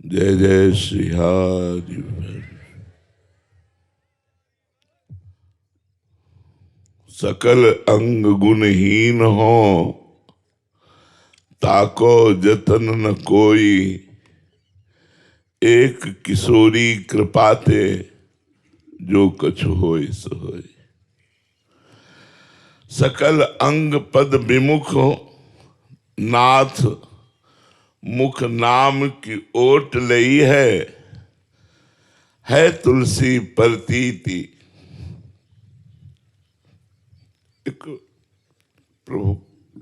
जय जय श्री हरि। सकल अंग गुणहीन हो, ताको जतन न कोई। एक किशोरी कृपाते, जो कछु होय सो होय। सकल अंग पद विमुख हो, नाथ मुख नाम की ओट लई है तुलसी प्रतीति। एक प्रभु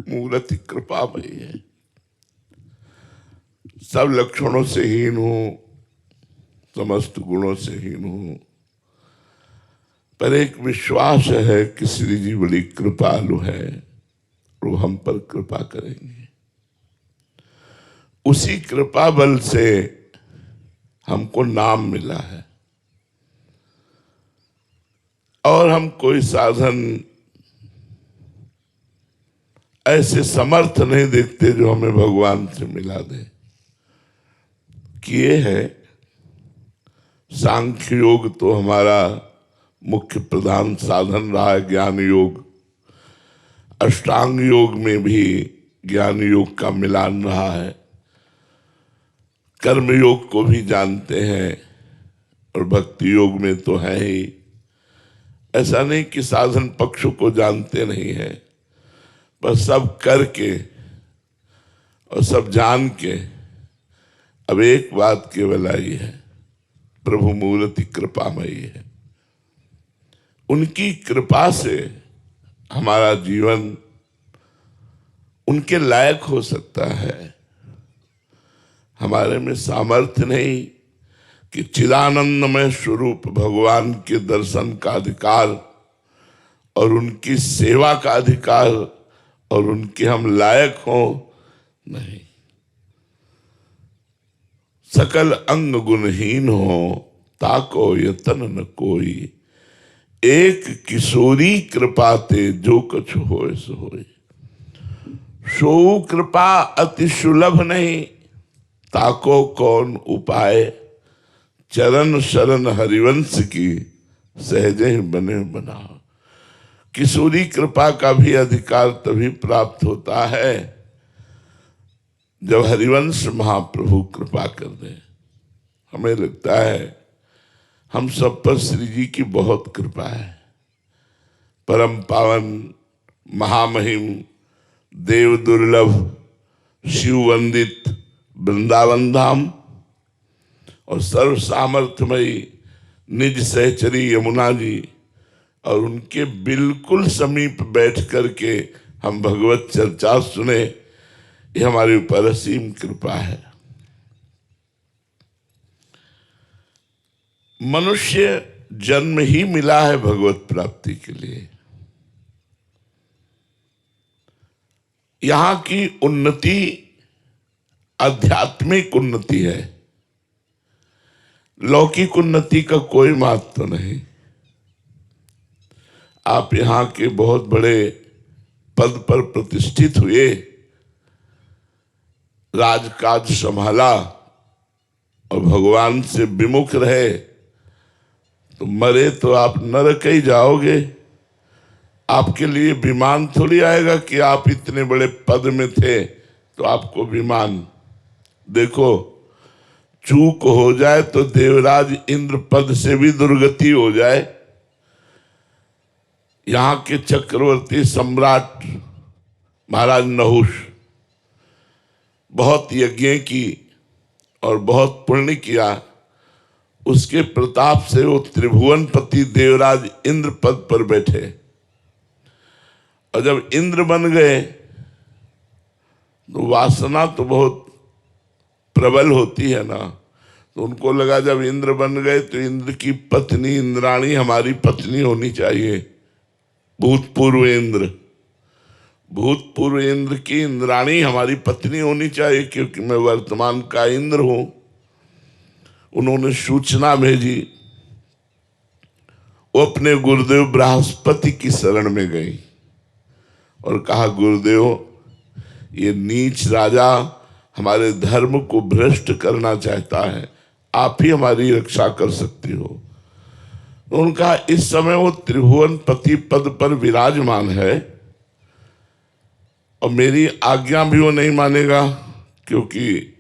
मूर्ति कृपामयी है। सब लक्षणों से हीन हूं, समस्त गुणों से हीन हूं, पर एक विश्वास है कि श्री जी बड़ी कृपालु है, वो हम पर कृपा करेंगे। उसी कृपा बल से हमको नाम मिला है और हम कोई साधन ऐसे समर्थ नहीं देखते जो हमें भगवान से मिला दे। किए है सांख्य योग तो हमारा मुख्य प्रधान साधन रहा है, ज्ञान योग। अष्टांग योग में भी ज्ञान योग का मिलान रहा है। कर्म योग को भी जानते हैं और भक्ति योग में तो है ही। ऐसा नहीं कि साधन पक्ष को जानते नहीं है, पर सब करके और सब जान के अब एक बात केवल आई है, प्रभु मूर्ति कृपामयी है। उनकी कृपा से हमारा जीवन उनके लायक हो सकता है। हमारे में सामर्थ्य नहीं कि चिदानंदमय स्वरूप भगवान के दर्शन का अधिकार और उनकी सेवा का अधिकार और उनके हम लायक हो, नहीं। सकल अंग गुणहीन हो, ताको यतन न कोई। एक किशोरी कृपाते, जो कछु होय सो होय। सो कृपा अति सुलभ नहीं, ताको कौन उपाय। चरण शरण हरिवंश की, सहजे ही बने बना। किशोरी कृपा का भी अधिकार तभी प्राप्त होता है जब हरिवंश महाप्रभु कृपा कर दे। हमें लगता है हम सब पर श्री जी की बहुत कृपा है। परम पावन महामहिम देव दुर्लभ शिव वंदित वृंदावन धाम और सर्व सामर्थ्यमयी निज सहचरी यमुना जी और उनके बिल्कुल समीप बैठ करके हम भगवत चर्चा सुने, ये हमारे ऊपर असीम कृपा है। मनुष्य जन्म ही मिला है भगवत प्राप्ति के लिए। यहां की उन्नति आध्यात्मिक उन्नति है, लौकिक उन्नति का कोई महत्व नहीं। आप यहां के बहुत बड़े पद पर प्रतिष्ठित हुए, राजकाज संभाला और भगवान से विमुख रहे, तो मरे तो आप नरक ही जाओगे। आपके लिए विमान थोड़ी आएगा कि आप इतने बड़े पद में थे तो आपको विमान। देखो, चूक हो जाए तो देवराज इंद्र पद से भी दुर्गति हो जाए। यहाँ के चक्रवर्ती सम्राट महाराज नहुष बहुत यज्ञ की और बहुत पुण्य किया, उसके प्रताप से वो त्रिभुवनपति देवराज इंद्र पद पर बैठे। और जब इंद्र बन गए तो वासना तो बहुत प्रबल होती है ना, तो उनको लगा जब इंद्र बन गए तो इंद्र की पत्नी इंद्राणी हमारी पत्नी होनी चाहिए। भूतपूर्व इंद्र की इंद्राणी हमारी पत्नी होनी चाहिए, क्योंकि मैं वर्तमान का इंद्र हूं। उन्होंने सूचना भेजी, वो अपने गुरुदेव बृहस्पति की शरण में गई और कहा, गुरुदेव, ये नीच राजा हमारे धर्म को भ्रष्ट करना चाहता है, आप ही हमारी रक्षा कर सकती हो। उनका इस समय वो त्रिभुवन पति पद पर विराजमान है और मेरी आज्ञा भी वो नहीं मानेगा, क्योंकि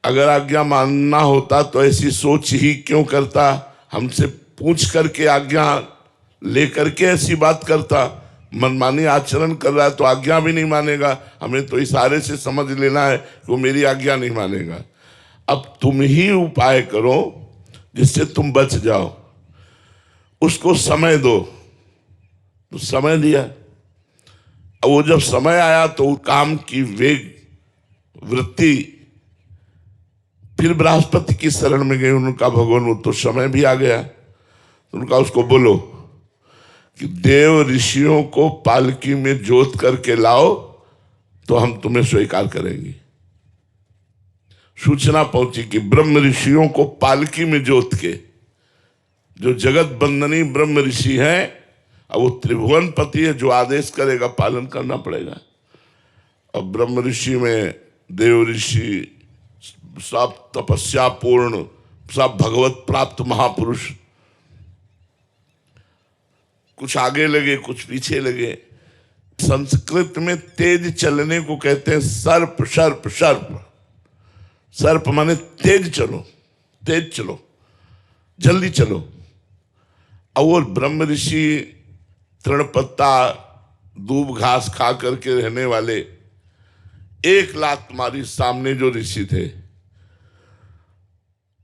अगर आज्ञा मानना होता तो ऐसी सोच ही क्यों करता, हमसे पूछ करके आज्ञा लेकर के ऐसी बात करता। मनमानी आचरण कर रहा है तो आज्ञा भी नहीं मानेगा, हमें तो इशारे से समझ लेना है कि वो मेरी आज्ञा नहीं मानेगा। अब तुम ही उपाय करो जिससे तुम बच जाओ, उसको समय दो। तो समय दिया, अब वो जब समय आया तो काम की वेग वृत्ति फिर बृहस्पति की शरण में गई। उनका भगवान वो तो समय भी आ गया, तो उनका उसको बोलो कि देव ऋषियों को पालकी में जोत करके लाओ तो हम तुम्हें स्वीकार करेंगे। सूचना पहुंची कि ब्रह्म ऋषियों को पालकी में जोत के, जो जगत बंदनी ब्रह्म ऋषि है, अब वो त्रिभुवन पति है, जो आदेश करेगा पालन करना पड़ेगा। अब ब्रह्म ऋषि में देव ऋषि सब तपस्या पूर्ण, सब भगवत प्राप्त महापुरुष, कुछ आगे लगे कुछ पीछे लगे। संस्कृत में तेज चलने को कहते हैं सर्प। सर्प सर्प सर्प माने तेज चलो, तेज चलो, जल्दी चलो। और वो ब्रह्म ऋषि तृण पत्ता दूब घास खा करके रहने वाले, एक लात मारी सामने जो ऋषि थे,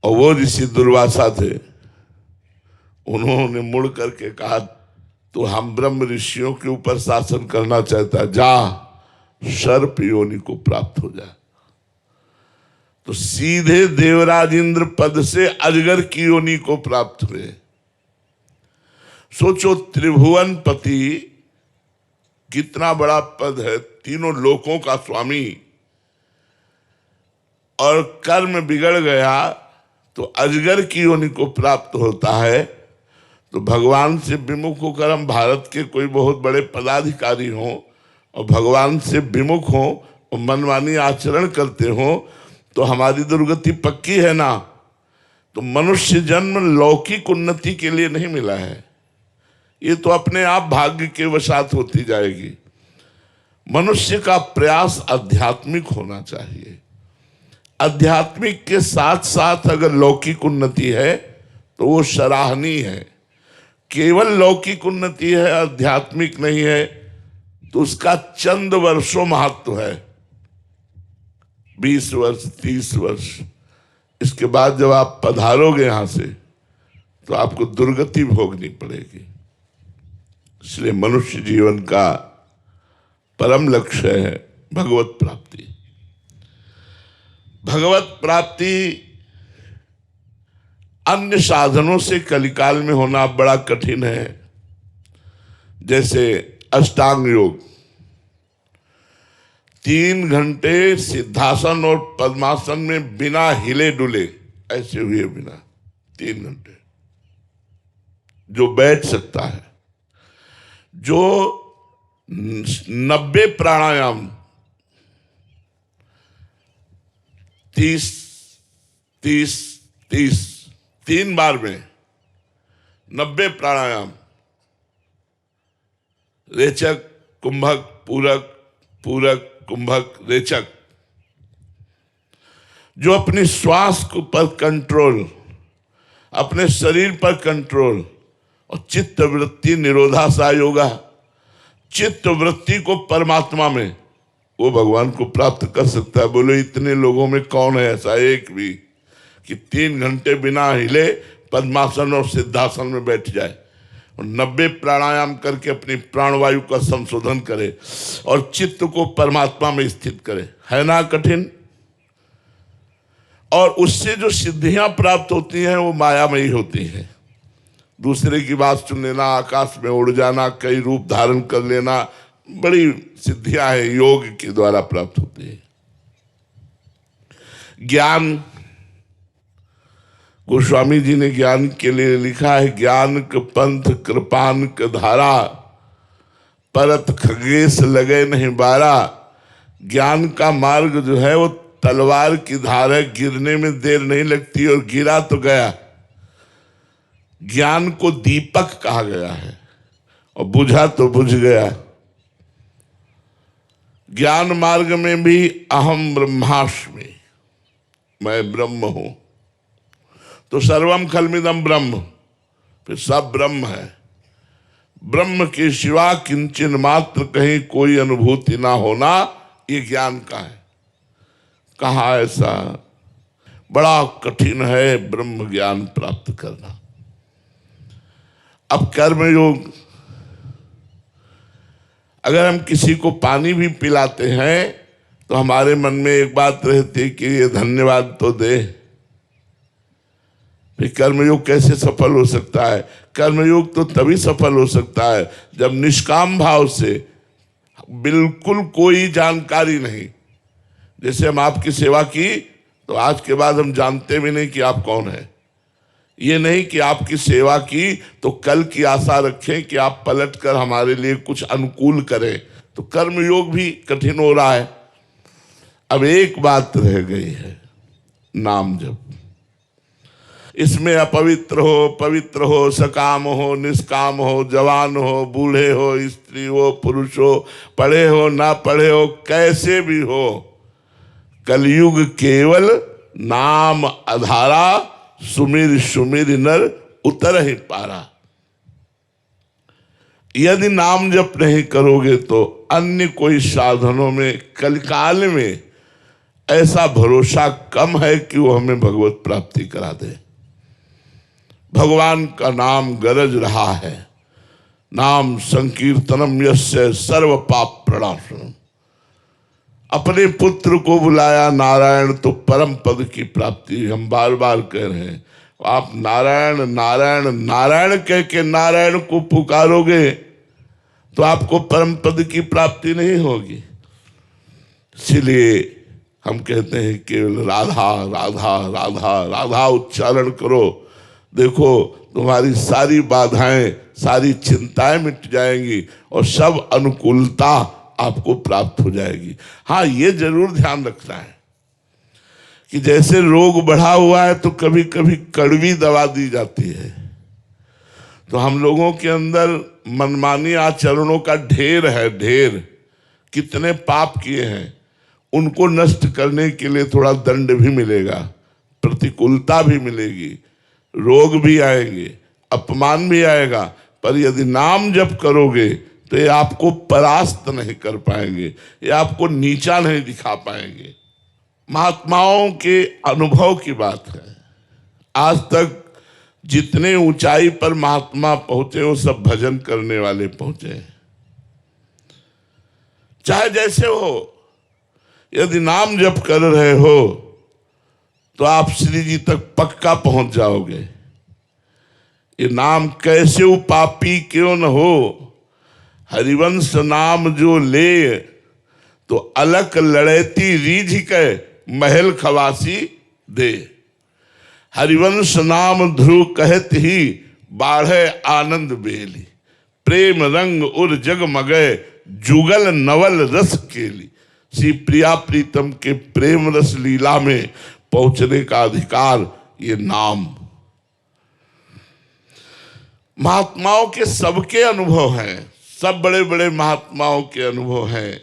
और वो ऋषि दुर्वासा थे। उन्होंने मुड़ करके कहा तो हम ब्रह्म ऋषियों के ऊपर शासन करना चाहता, जा सर्प योनि को प्राप्त हो जा। तो सीधे देवराज इंद्र पद से अजगर की योनि को प्राप्त हुए। सोचो त्रिभुवन पति कितना बड़ा पद है, तीनों लोकों का स्वामी, और कर्म बिगड़ गया तो अजगर की योनि को प्राप्त होता है। तो भगवान से विमुख होकर हम भारत के कोई बहुत बड़े पदाधिकारी हों और भगवान से विमुख हों और मनमानी आचरण करते हों तो हमारी दुर्गति पक्की है ना। तो मनुष्य जन्म लौकिक उन्नति के लिए नहीं मिला है, ये तो अपने आप भाग्य के वशात होती जाएगी। मनुष्य का प्रयास आध्यात्मिक होना चाहिए। आध्यात्मिक के साथ साथ अगर लौकिक उन्नति है तो वो सराहनीय है। केवल लौकिक उन्नति है, आध्यात्मिक नहीं है, तो उसका चंद वर्षों महत्व है, 20 वर्ष 30 वर्ष। इसके बाद जब आप पधारोगे यहां से तो आपको दुर्गति भोगनी पड़ेगी। इसलिए मनुष्य जीवन का परम लक्ष्य है भगवत प्राप्ति। भगवत प्राप्ति अन्य साधनों से कलिकाल में होना बड़ा कठिन है। जैसे अष्टांग योग, 3 घंटे सिद्धासन और पद्मासन में बिना हिले डुले ऐसे हुए बिना 3 घंटे, जो बैठ सकता है। जो 90 प्राणायाम 30 3 बार में 90 प्राणायाम, रेचक कुंभक पूरक, पूरक कुंभक रेचक, जो अपनी श्वास पर कंट्रोल, अपने शरीर पर कंट्रोल, और चित्त वृत्ति निरोधासा योगा, चित्त वृत्ति को परमात्मा में, वो भगवान को प्राप्त कर सकता है। बोलो इतने लोगों में कौन है ऐसा एक भी कि 3 घंटे बिना हिले पद्मासन और सिद्धासन में बैठ जाए और 90 प्राणायाम करके अपनी प्राणवायु का संशोधन करे और चित्त को परमात्मा में स्थित करे। है ना कठिन? और उससे जो सिद्धियां प्राप्त होती हैं वो मायामयी होती हैं। दूसरे की बात सुन लेना, आकाश में उड़ जाना, कई रूप धारण कर लेना, बड़ी सिद्धियां हैं, योग के द्वारा प्राप्त होती है। ज्ञान, गोस्वामी जी ने ज्ञान के लिए लिखा है, ज्ञान क पंथ कृपान क धारा, परत खगेश लगे नहीं बारा, ज्ञान का मार्ग जो है वो तलवार की धार है, गिरने में देर नहीं लगती, और गिरा तो गया। ज्ञान को दीपक कहा गया है और बुझा तो बुझ गया। ज्ञान मार्ग में भी अहम ब्रह्मास्मि, मैं ब्रह्म हूं, तो सर्वम खलमिदम ब्रह्म, फिर सब ब्रह्म है। ब्रह्म के सिवा किंचन मात्र कहीं कोई अनुभूति ना होना, ये ज्ञान का है। कहा ऐसा? बड़ा कठिन है ब्रह्म ज्ञान प्राप्त करना। अब कर्म योग, अगर हम किसी को पानी भी पिलाते हैं तो हमारे मन में एक बात रहती है कि ये धन्यवाद तो दे। फिर कर्मयोग कैसे सफल हो सकता है? कर्मयोग तो तभी सफल हो सकता है जब निष्काम भाव से, बिल्कुल कोई जानकारी नहीं। जैसे हम आपकी सेवा की तो आज के बाद हम जानते भी नहीं कि आप कौन है। ये नहीं कि आपकी सेवा की तो कल की आशा रखें कि आप पलट कर हमारे लिए कुछ अनुकूल करें, तो कर्मयोग भी कठिन हो रहा है। अब एक बात रह गई है, नाम जप। इसमें अपवित्र हो, पवित्र हो, सकाम हो, निष्काम हो, जवान हो, बूढ़े हो, स्त्री हो, पुरुष हो, पढ़े हो, ना पढ़े हो, कैसे भी हो, कलयुग केवल नाम आधारा, सुमिर सुमिर नर उतर ही पारा। यदि नाम जप नहीं करोगे तो अन्य कोई साधनों में कलकाल में ऐसा भरोसा कम है कि वो हमें भगवत प्राप्ति करा दे। भगवान का नाम गरज रहा है, नाम संकीर्तनम यस्य सर्व पाप प्रणाशनम। अपने पुत्र को बुलाया नारायण तो परम पद की प्राप्ति। हम बार बार कह रहे हैं, आप नारायण नारायण नारायण कह के नारायण को पुकारोगे तो आपको परम पद की प्राप्ति नहीं होगी। इसलिए हम कहते हैं केवल राधा राधा राधा राधा उच्चारण करो, देखो तुम्हारी सारी बाधाएं, सारी चिंताएं मिट जाएंगी और सब अनुकूलता आपको प्राप्त हो जाएगी। हाँ, ये जरूर ध्यान रखना है कि जैसे रोग बढ़ा हुआ है तो कभी कभी कड़वी दवा दी जाती है, तो हम लोगों के अंदर मनमानी आचरणों का ढेर है, ढेर। कितने पाप किए हैं, उनको नष्ट करने के लिए थोड़ा दंड भी मिलेगा, प्रतिकूलता भी मिलेगी, रोग भी आएंगे, अपमान भी आएगा, पर यदि नाम जप करोगे तो ये आपको परास्त नहीं कर पाएंगे, ये आपको नीचा नहीं दिखा पाएंगे। महात्माओं के अनुभव की बात है। आज तक जितने ऊंचाई पर महात्मा पहुंचे वो सब भजन करने वाले पहुंचे। चाहे जैसे हो, यदि नाम जप कर रहे हो तो आप श्री जी तक पक्का पहुंच जाओगे। ये नाम कैसे पापी क्यों न हो, हरिवंश नाम जो ले तो अलक लड़ैती रीझ के महल खवासी दे। हरिवंश नाम ध्रुव कहत ही बाढ़े आनंद बेली, प्रेम रंग उर जग मगे जुगल नवल रस केली। श्री प्रिया प्रीतम के प्रेम रस लीला में पहुंचने का अधिकार ये नाम। महात्माओं के सबके अनुभव हैं, सब बड़े बड़े महात्माओं के अनुभव हैं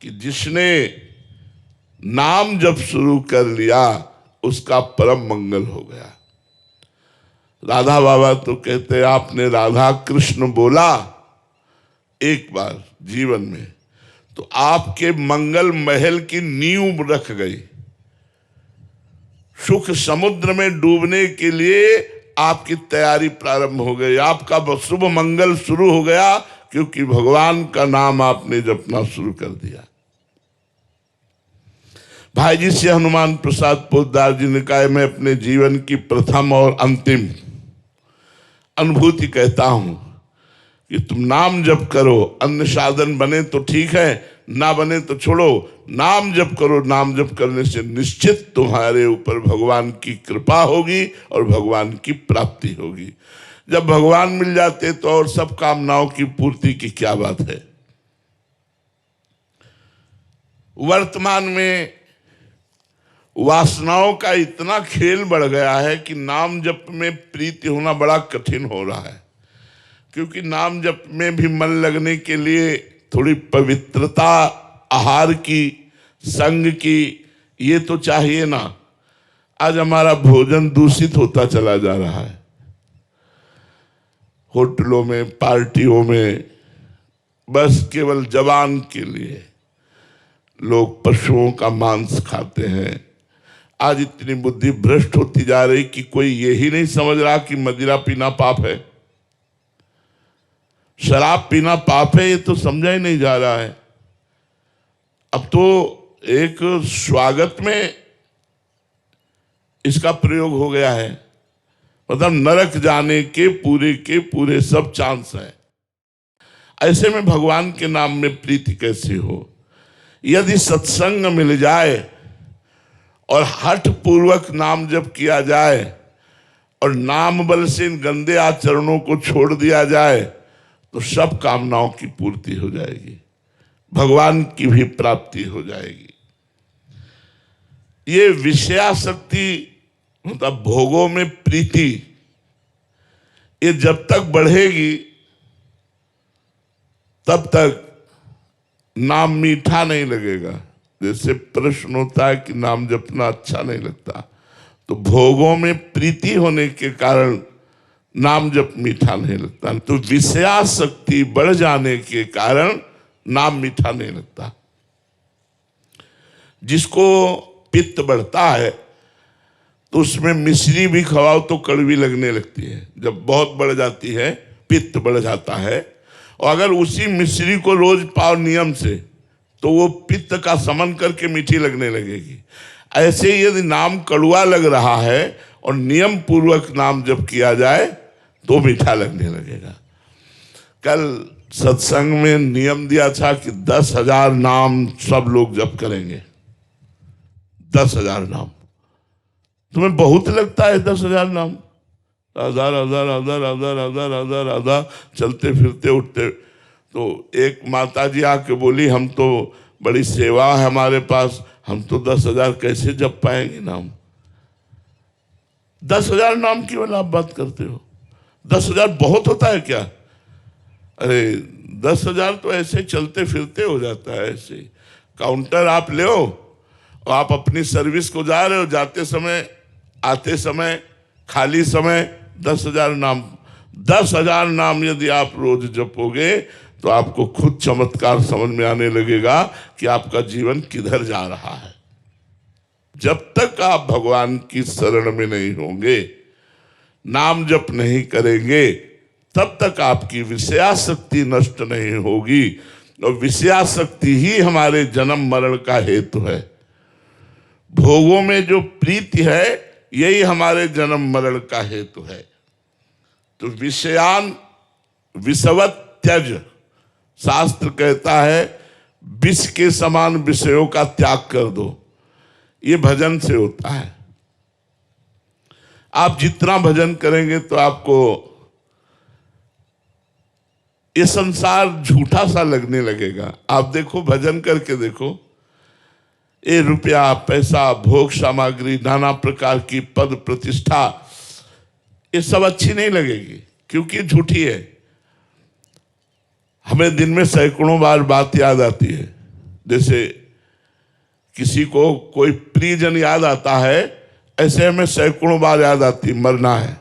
कि जिसने नाम जब शुरू कर लिया उसका परम मंगल हो गया। राधा बाबा तो कहते हैं, आपने राधा कृष्ण बोला एक बार जीवन में तो आपके मंगल महल की नींव रख गई। सुख समुद्र में डूबने के लिए आपकी तैयारी प्रारंभ हो गई, आपका शुभ मंगल शुरू हो गया, क्योंकि भगवान का नाम आपने जपना शुरू कर दिया। भाई जी से हनुमान प्रसाद पोद्दार जी ने कहा, मैं अपने जीवन की प्रथम और अंतिम अनुभूति कहता हूं कि तुम नाम जप करो, अन्य साधन बने तो ठीक है, ना बने तो छोड़ो, नाम जप करो। नाम जप करने से निश्चित तुम्हारे ऊपर भगवान की कृपा होगी और भगवान की प्राप्ति होगी। जब भगवान मिल जाते तो और सब कामनाओं की पूर्ति की क्या बात है। वर्तमान में वासनाओं का इतना खेल बढ़ गया है कि नाम जप में प्रीति होना बड़ा कठिन हो रहा है, क्योंकि नाम जप में भी मन लगने के लिए थोड़ी पवित्रता, आहार की, संग की, ये तो चाहिए ना। आज हमारा भोजन दूषित होता चला जा रहा है। होटलों में, पार्टियों में बस केवल जवान के लिए लोग पशुओं का मांस खाते हैं। आज इतनी बुद्धि भ्रष्ट होती जा रही कि कोई यही नहीं समझ रहा कि मदिरा पीना पाप है, शराब पीना पाप है, ये तो समझा ही नहीं जा रहा है। अब तो एक स्वागत में इसका प्रयोग हो गया है, मतलब नरक जाने के पूरे सब चांस है। ऐसे में भगवान के नाम में प्रीति कैसे हो? यदि सत्संग मिल जाए और हठ पूर्वक नाम जप किया जाए और नाम बल से इन गंदे आचरणों को छोड़ दिया जाए तो सब कामनाओं की पूर्ति हो जाएगी, भगवान की भी प्राप्ति हो जाएगी। ये विषयासक्ति मतलब भोगों में प्रीति, ये जब तक बढ़ेगी तब तक नाम मीठा नहीं लगेगा। जैसे प्रश्न होता है कि नाम जपना अच्छा नहीं लगता, तो भोगों में प्रीति होने के कारण नाम जप मीठा नहीं लगता। तो विषयासक्ति बढ़ जाने के कारण नाम मीठा नहीं लगता। जिसको पित्त बढ़ता है तो उसमें मिश्री भी खवाओ तो कड़वी लगने लगती है। जब बहुत बढ़ जाती है, पित्त बढ़ जाता है, और अगर उसी मिश्री को रोज पाओ नियम से तो वो पित्त का समन करके मीठी लगने लगेगी। ऐसे ही यदि नाम कड़वा लग रहा है और नियम पूर्वक नाम जप किया जाए तो मीठा लगने लगेगा। कल सत्संग में नियम दिया था कि 10,000 नाम सब लोग जप करेंगे। 10,000 नाम तुम्हें बहुत लगता है? 10,000 नाम, हजार हजार हजार हजार हजार हजार हजार चलते फिरते उठते। तो एक माता जी आके बोली, हम तो बड़ी सेवा है हमारे पास, हम तो 10,000 कैसे जप पाएंगे नाम? 10,000 नाम की वाला आप बात करते हो? 10,000 बहुत होता है क्या? अरे 10,000 तो ऐसे चलते फिरते हो जाता है। ऐसे काउंटर आप ले हो और आप अपनी सर्विस को जा रहे हो, जाते समय, आते समय, खाली समय 10,000 नाम। 10,000 नाम यदि आप रोज जपोगे तो आपको खुद चमत्कार समझ में आने लगेगा कि आपका जीवन किधर जा रहा है। जब तक आप भगवान की शरण में नहीं होंगे, नाम जप नहीं करेंगे, तब तक आपकी विषयासक्ति नष्ट नहीं होगी। और विषयासक्ति ही हमारे जन्म मरण का हेतु है। भोगों में जो प्रीति है यही हमारे जन्म मरण का हेतु है। तो विषयान विषवत त्यज, शास्त्र कहता है विष के समान विषयों का त्याग कर दो। ये भजन से होता है। आप जितना भजन करेंगे तो आपको ये संसार झूठा सा लगने लगेगा। आप देखो, भजन करके देखो, ये रुपया, पैसा, भोग सामग्री, नाना प्रकार की पद प्रतिष्ठा, ये सब अच्छी नहीं लगेगी क्योंकि झूठी है। हमें दिन में सैकड़ों बार बात याद आती है। जैसे किसी को कोई प्रियजन याद आता है, ऐसे हमें सैकड़ों बार याद आती, मरना है,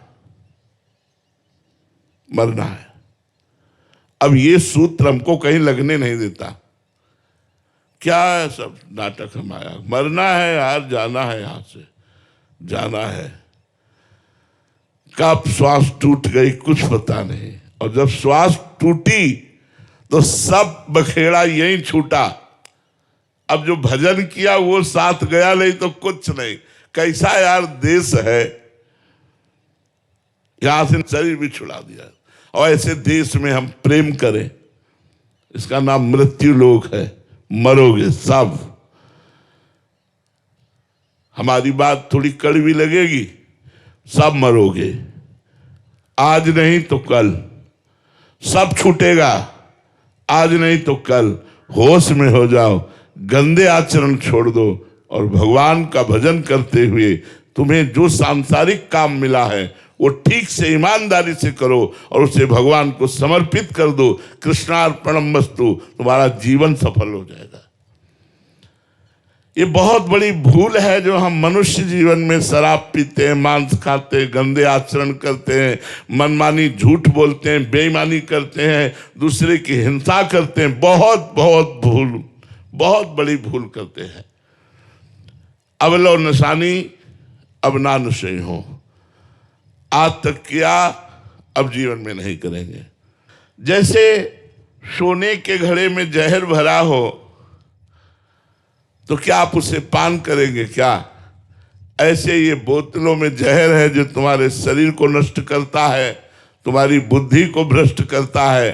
मरना है। अब ये सूत्र हमको कहीं लगने नहीं देता। क्या सब नाटक हमारा? मरना है यार, जाना है, यहां से जाना है। कब श्वास टूट गई कुछ पता नहीं, और जब श्वास टूटी तो सब बखेड़ा यहीं छूटा। अब जो भजन किया वो साथ गया नहीं तो कुछ नहीं। कैसा यार देश है, यहां से शरीर भी छुड़ा दिया। और ऐसे देश में हम प्रेम करें, इसका नाम मृत्यु लोक है। मरोगे सब। हमारी बात थोड़ी कड़वी लगेगी, सब मरोगे। आज नहीं तो कल सब छूटेगा, आज नहीं तो कल। होश में हो जाओ, गंदे आचरण छोड़ दो और भगवान का भजन करते हुए तुम्हें जो सांसारिक काम मिला है वो ठीक से ईमानदारी से करो और उसे भगवान को समर्पित कर दो। कृष्णार्पणमस्तु, तुम्हारा जीवन सफल हो जाएगा। ये बहुत बड़ी भूल है जो हम मनुष्य जीवन में शराब पीते हैं, मांस खाते हैं, गंदे आचरण करते हैं, मनमानी झूठ बोलते हैं, बेईमानी करते हैं, दूसरे की हिंसा करते हैं। बहुत बहुत भूल, बहुत बड़ी भूल करते हैं। अब लो निशानी, अब ना नशे हो। आज तक किया, अब जीवन में नहीं करेंगे। जैसे सोने के घड़े में जहर भरा हो तो क्या आप उसे पान करेंगे क्या? ऐसे ये बोतलों में जहर है जो तुम्हारे शरीर को नष्ट करता है, तुम्हारी बुद्धि को भ्रष्ट करता है।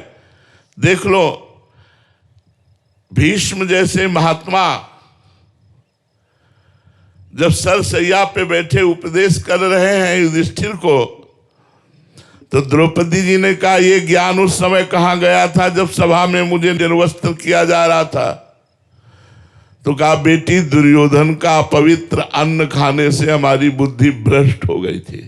देख लो, भीष्म जैसे महात्मा जब सरसैया पे बैठे उपदेश कर रहे हैं युधिष्ठिर को, तो द्रौपदी जी ने कहा ये ज्ञान उस समय कहाँ गया था जब सभा में मुझे निर्वस्त्र किया जा रहा था। तो कहा बेटी, दुर्योधन का पवित्र अन्न खाने से हमारी बुद्धि भ्रष्ट हो गई थी।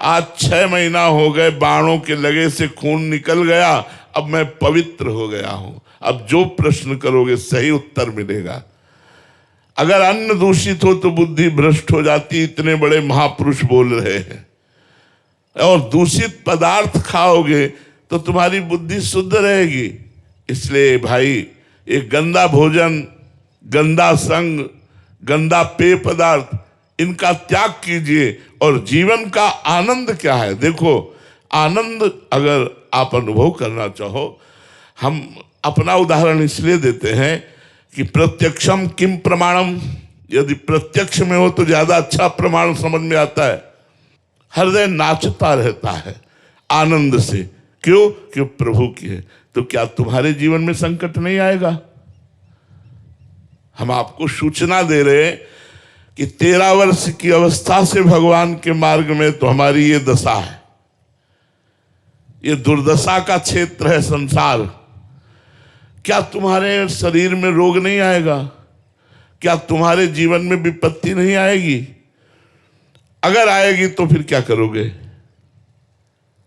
आज 6 महीना हो गए, बाणों के लगे से खून निकल गया, अब मैं पवित्र हो गया हूं। अब जो प्रश्न करोगे सही उत्तर मिलेगा। अगर अन्न दूषित हो तो बुद्धि भ्रष्ट हो जाती, इतने बड़े महापुरुष बोल रहे हैं। और दूषित पदार्थ खाओगे तो तुम्हारी बुद्धि शुद्ध रहेगी। इसलिए भाई, एक गंदा भोजन, गंदा संग, गंदा पेय पदार्थ, इनका त्याग कीजिए। और जीवन का आनंद क्या है? देखो, आनंद अगर आप अनुभव करना चाहो, हम अपना उदाहरण इसलिए देते हैं कि प्रत्यक्षम किम प्रमाणम। यदि प्रत्यक्ष में हो तो ज्यादा अच्छा प्रमाण समझ में आता है। हृदय नाचता रहता है आनंद से। क्यों? क्यों प्रभु की है। तो क्या तुम्हारे जीवन में संकट नहीं आएगा? हम आपको सूचना दे रहे हैं कि 13 वर्ष की अवस्था से भगवान के मार्ग में तो हमारी ये दशा है। ये दुर्दशा का क्षेत्र है संसार। क्या तुम्हारे शरीर में रोग नहीं आएगा? क्या तुम्हारे जीवन में विपत्ति नहीं आएगी? अगर आएगी तो फिर क्या करोगे?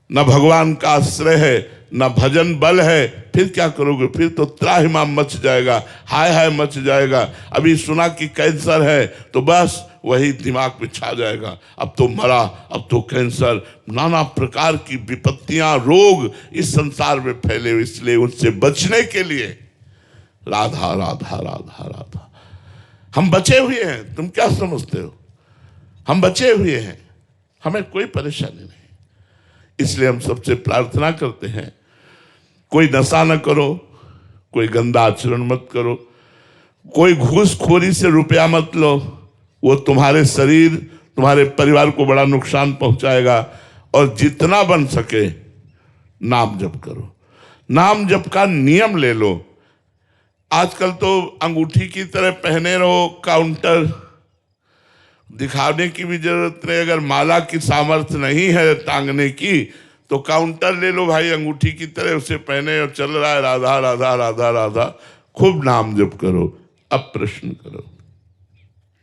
न भगवान का आश्रय है, न भजन बल है, फिर क्या करोगे? फिर तो त्राहिमाम मच जाएगा, हाय हाय मच जाएगा। अभी सुना कि कैंसर है तो बस वही दिमाग में छा जाएगा, अब तो मरा, अब तो कैंसर। नाना प्रकार की विपत्तियां, रोग इस संसार में फैले। इसलिए उनसे बचने के लिए राधा राधा राधा राधा। हम बचे हुए हैं, तुम क्या समझते हो? हम बचे हुए हैं, हमें कोई परेशानी नहीं। इसलिए हम सबसे प्रार्थना करते हैं, कोई नशा न करो, कोई गंदा आचरण मत करो, कोई घूसखोरी से रुपया मत लो। वो तुम्हारे शरीर, तुम्हारे परिवार को बड़ा नुकसान पहुंचाएगा। और जितना बन सके नाम जप करो, नाम जप का नियम ले लो। आजकल तो अंगूठी की तरह पहने रहो, काउंटर दिखाने की भी जरूरत नहीं। अगर माला की सामर्थ्य नहीं है टांगने की तो काउंटर ले लो भाई, अंगूठी की तरह उसे पहने और चल रहा है राधा राधा राधा राधा। खूब नाम जप करो। अब प्रश्न करो।